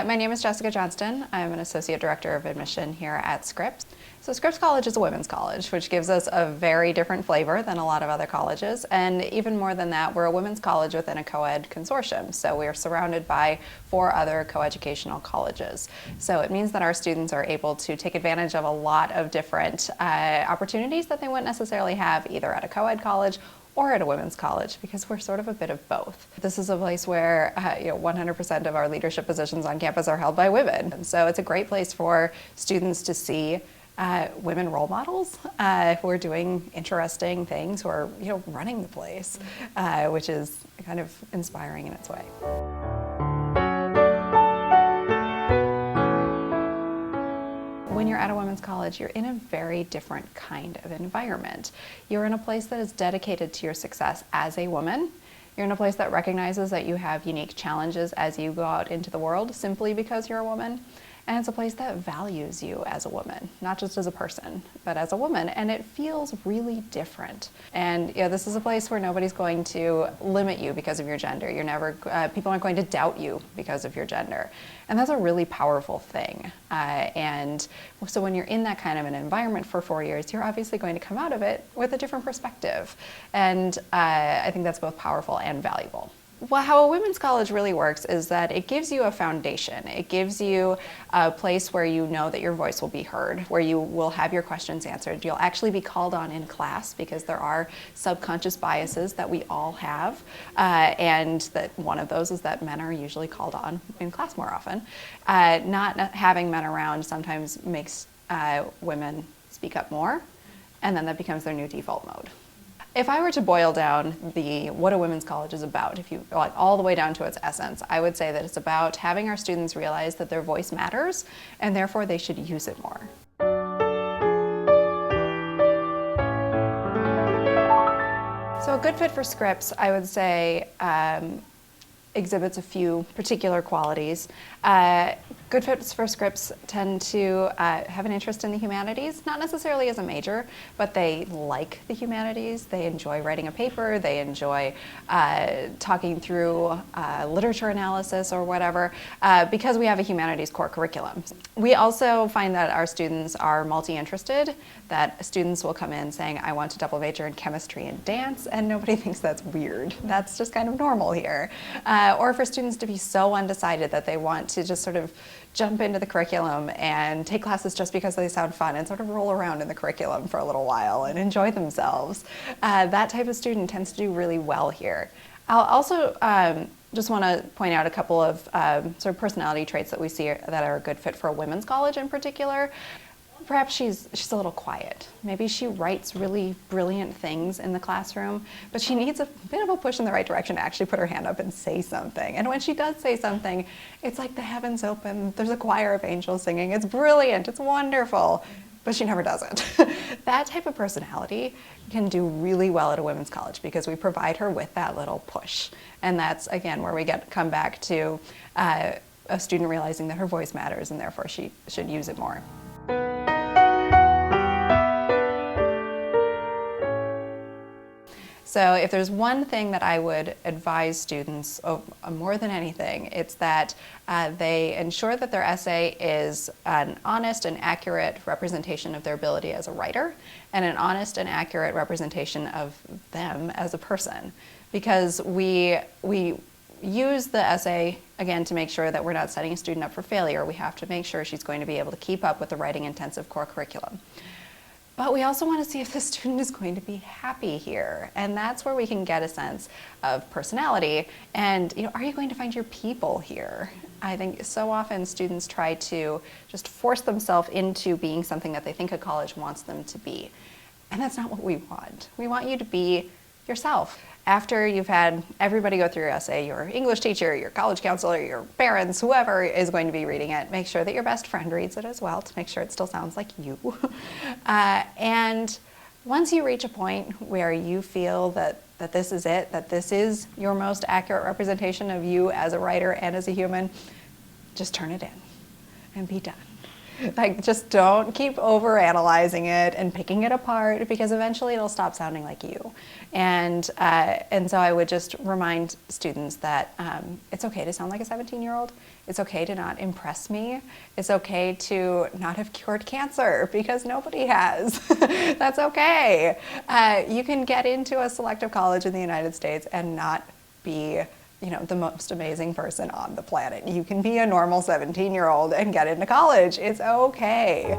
My name is Jessica Johnston. I'm an Associate Director of Admission here at Scripps. So Scripps College is a women's college, which gives us a very different flavor than a lot of other colleges. And even more than that, we're a women's college within a co-ed consortium. So we are surrounded by 4 other coeducational colleges. So it means that our students are able to take advantage of a lot of different opportunities that they wouldn't necessarily have either at a co-ed college or at a women's college, because we're sort of a bit of both. This is a place where 100% of our leadership positions on campus are held by women. And so it's a great place for students to see women role models who are doing interesting things, who are running the place, which is kind of inspiring in its way. When you're at a women's college, you're in a very different kind of environment. You're in a place that is dedicated to your success as a woman. You're in a place that recognizes that you have unique challenges as you go out into the world simply because you're a woman. And it's a place that values you as a woman, not just as a person, but as a woman. And it feels really different. And this is a place where nobody's going to limit you because of your gender. You're never, people aren't going to doubt you because of your gender. And that's a really powerful thing. And so when you're in that kind of an environment for 4 years, you're obviously going to come out of it with a different perspective. And I think that's both powerful and valuable. Well, how a women's college really works is that it gives you a foundation. It gives you a place where you know that your voice will be heard, where you will have your questions answered. You'll actually be called on in class because there are subconscious biases that we all have. And that one of those is that men are usually called on in class more often. Not having men around sometimes makes women speak up more, and then that becomes their new default mode. If I were to boil down what a women's college is about, if you like all the way down to its essence, I would say that it's about having our students realize that their voice matters and therefore they should use it more. So a good fit for Scripps, I would say, exhibits a few particular qualities. Good fits for Scripps tend to have an interest in the humanities, not necessarily as a major, but they like the humanities. They enjoy writing a paper, they enjoy talking through literature analysis or whatever, because we have a humanities core curriculum. We also find that our students are multi-interested, that students will come in saying, I want to double major in chemistry and dance, and nobody thinks that's weird. That's just kind of normal here. Or for students to be so undecided that they want to just sort of jump into the curriculum and take classes just because they sound fun and sort of roll around in the curriculum for a little while and enjoy themselves. That type of student tends to do really well here. I'll also just want to point out a couple of sort of personality traits that we see that are a good fit for a women's college in particular. Perhaps she's a little quiet. Maybe she writes really brilliant things in the classroom, but she needs a bit of a push in the right direction to actually put her hand up and say something. And when she does say something, it's like the heavens open, there's a choir of angels singing, it's brilliant, it's wonderful, but she never does it. That type of personality can do really well at a women's college because we provide her with that little push. And that's, again, where we come back to a student realizing that her voice matters and therefore she should use it more. So if there's one thing that I would advise students more than anything, it's that they ensure that their essay is an honest and accurate representation of their ability as a writer and an honest and accurate representation of them as a person. Because we use the essay, again, to make sure that we're not setting a student up for failure. We have to make sure she's going to be able to keep up with the writing intensive core curriculum. But we also want to see if the student is going to be happy here. And that's where we can get a sense of personality. And are you going to find your people here? I think so often students try to just force themselves into being something that they think a college wants them to be. And that's not what we want. We want you to be yourself. After you've had everybody go through your essay, your English teacher, your college counselor, your parents, whoever is going to be reading it, make sure that your best friend reads it as well to make sure it still sounds like you. And once you reach a point where you feel that this is it, that this is your most accurate representation of you as a writer and as a human, just turn it in and be done. Like, just don't keep overanalyzing it and picking it apart, because eventually it'll stop sounding like you. And so I would just remind students that it's okay to sound like a 17-year-old. It's okay to not impress me. It's okay to not have cured cancer, because nobody has. That's okay. You can get into a selective college in the United States and not be, the most amazing person on the planet. You can be a normal 17-year-old and get into college. It's okay.